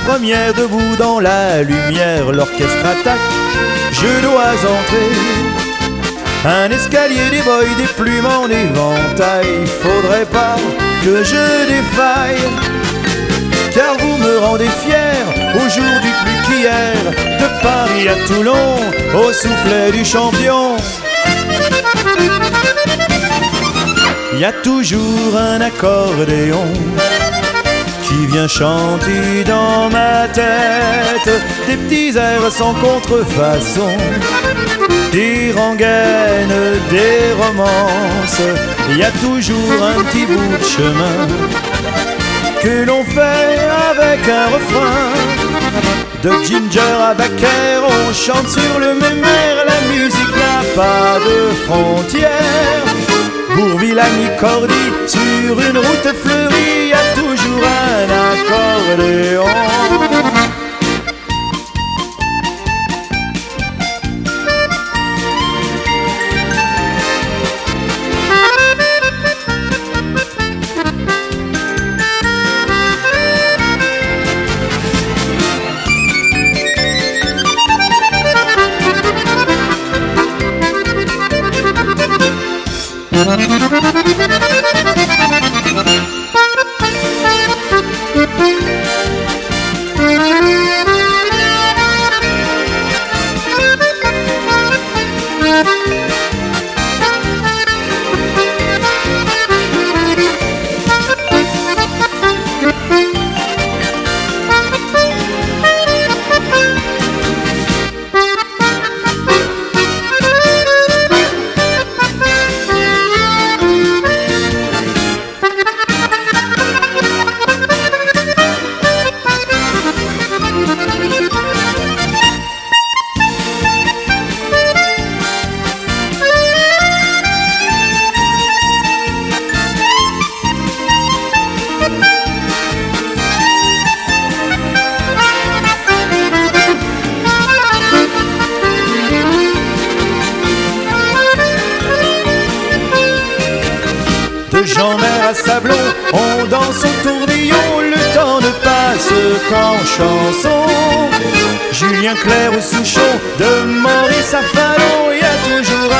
première debout dans la lumière, l'orchestre attaque, je dois entrer. Un escalier, des boys, des plumes en éventail, faudrait pas que je défaille, car vous me rendez fier, aujourd'hui plus qu'hier, de Paris à Toulon, au soufflet du champion. Il y a toujours un accordéon qui vient chanter dans ma tête des petits airs sans contrefaçon, des rengaines, des romances. Il y a toujours un petit bout de chemin que l'on fait avec un refrain. De Ginger à Baker, on chante sur le même air. La musique n'a pas de frontières. Bourg-Villagny-Cordy, sur une route fleurie, il y a toujours un accordéon. De Jean-Mer à Sablon, on danse au tourbillon, le temps ne passe qu'en chanson. Julien Clerc ou Souchon, de Maurice à Fallon, il y a toujours